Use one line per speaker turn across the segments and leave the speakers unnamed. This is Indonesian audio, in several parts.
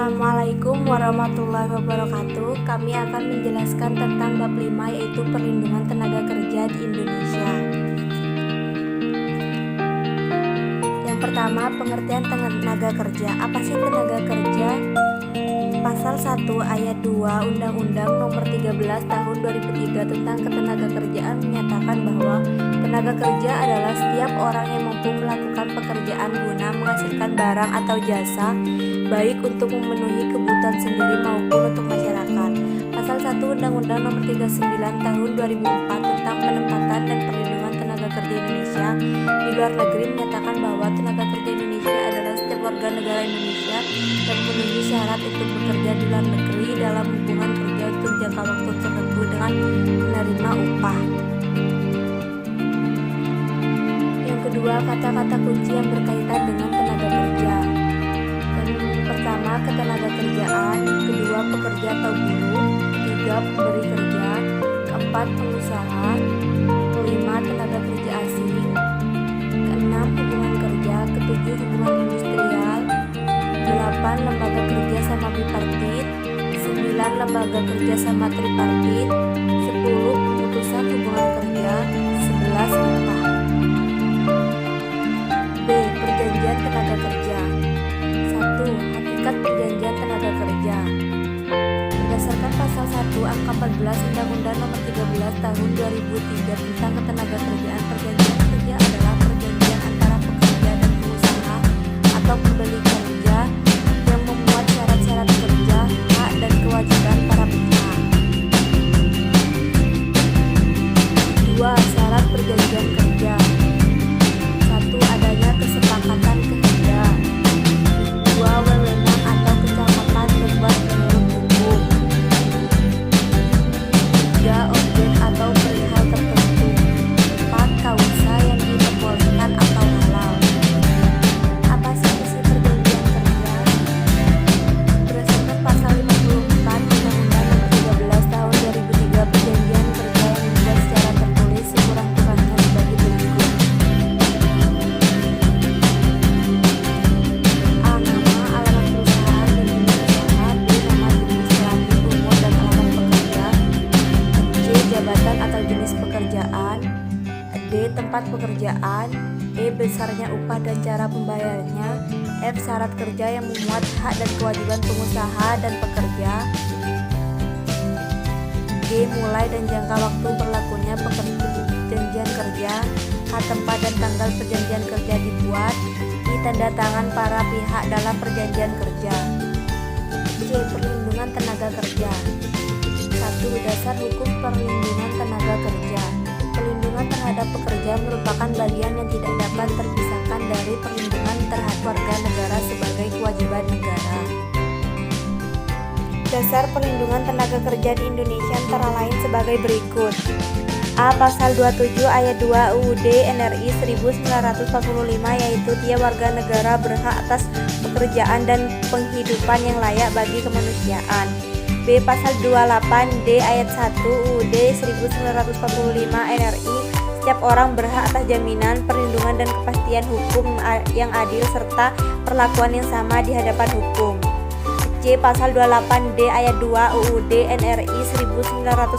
Assalamualaikum warahmatullahi wabarakatuh. Kami akan menjelaskan tentang bab 5, yaitu perlindungan tenaga kerja di Indonesia. Yang pertama, pengertian tenaga kerja. Apa sih tenaga kerja? Pasal 1 ayat 2 Undang-Undang Nomor 13 Tahun 2003 tentang Ketenagakerjaan menyatakan bahwa tenaga kerja adalah setiap orang yang mampu melakukan pekerjaan guna menghasilkan barang atau jasa, baik untuk memenuhi kebutuhan sendiri maupun untuk masyarakat. Pasal 1 Undang-Undang Nomor 39 Tahun 2004 tentang Penempatan dan Perlindungan Tenaga Kerja Indonesia di luar negeri menyatakan bahwa tenaga kerja Indonesia adalah setiap warga negara Indonesia yang memenuhi syarat untuk bekerja di luar negeri dalam hubungan kerja untuk jangka waktu tertentu dengan menerima upah. Yang kedua, kata-kata kunci yang berkaitan dengan tenaga kerja. Pertama, ketenagakerjaan. Kedua, pekerja atau buruh. Ketiga, pemberi kerja. Keempat, pengusaha. Kelima, tenaga kerja asing. Keenam, hubungan kerja. Ketujuh, hubungan industrial. 8, lembaga kerja sama bipartit. 9, lembaga kerja sama tripartit. 10, pemutusan hubungan kerja. 11, upah. B. Perjanjian tenaga kerja. 1. Hakikat perjanjian tenaga kerja. Berdasarkan pasal 1 angka 14 Undang-Undang Nomor 13 Tahun 2003 tentang Ketenagakerjaan, perjanjian kerja adalah perjanjian antara pekerja dan pengusaha atau pembeli kerja yang memuat syarat-syarat kerja, hak dan kewajiban para pihak. 2. Syarat perjanjian kerja. 1. Adanya kesepakatan kehendak. 2. Wewenang atau kecakapan berbuat menurut hukum. 3. Objek atau perihal tertentu. 4. Kausa yang diperbolehkan atau halal. Apa sih isi perjanjian kerja? Berdasarkan pasal 54 Undang-Undang Nomor 13 Tahun 2003, perjanjian kerja yang dibuat secara tertulis sekurang-kurangnya dibagi berikut. A. Nama, alamat perusahaan dan jenis usaha. B. Nama jenis kelamin, umur dan alamat pekerja. C. Jabatan atau jenis pekerjaan. D. Tempat pekerjaan. E. Besarnya upah dan cara pembayarannya. F. Syarat kerja yang memuat hak dan kewajiban pengusaha dan pekerja. G. Mulai dan jangka waktu berlakunya perjanjian kerja. H. Tempat dan tanggal perjanjian kerja dibuat. I. Tanda tangan para pihak dalam perjanjian kerja. C. Perlindungan tenaga kerja. 1. Dasar hukum perlindungan tenaga kerja. Perlindungan terhadap pekerja merupakan bagian yang tidak dapat terpisahkan dari perlindungan terhadap warga negara sebagai kewajiban negara. Dasar perlindungan tenaga kerja di Indonesia antara lain sebagai berikut. A. Pasal 27 ayat 2 UUD NRI 1945, yaitu tiap warga negara berhak atas pekerjaan dan penghidupan yang layak bagi kemanusiaan. B. Pasal 28D ayat 1 UUD 1945 NRI, setiap orang berhak atas jaminan, perlindungan dan kepastian hukum yang adil serta perlakuan yang sama di hadapan hukum. C. Pasal 28D ayat 2 UUD NRI 1945,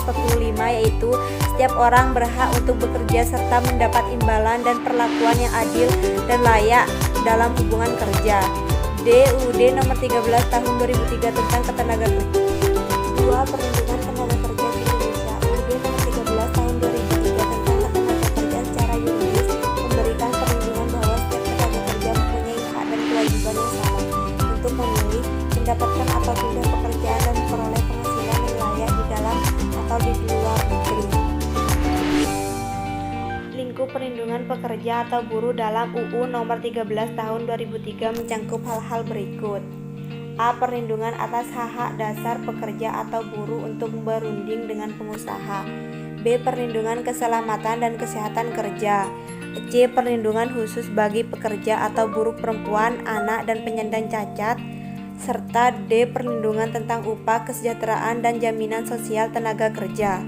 yaitu setiap orang berhak untuk bekerja serta mendapat imbalan dan perlakuan yang adil dan layak dalam hubungan kerja. D. UUD Nomor 13 Tahun 2003 tentang Ketenagakerjaan. 2. Perlindungan tenaga kerja di Indonesia. UUD Nomor 13 Tahun 2003 tentang Ketenagakerjaan secara yuridis memberikan perlindungan bahwa setiap tenaga kerja mempunyai hak dan kewajiban yang sama untuk memilih, mendapatkan atau pindah pekerjaan dan memperoleh penghasilan yang layak di dalam atau di luar negeri. Lingkup perlindungan pekerja atau buruh dalam UU Nomor 13 Tahun 2003 mencangkup hal-hal berikut. A. Perlindungan atas hak-hak dasar pekerja atau buruh untuk berunding dengan pengusaha. B. Perlindungan keselamatan dan kesehatan kerja. C. Perlindungan khusus bagi pekerja atau buruh perempuan, anak, dan penyandang cacat. Serta D. Perlindungan tentang upah, kesejahteraan, dan jaminan sosial tenaga kerja.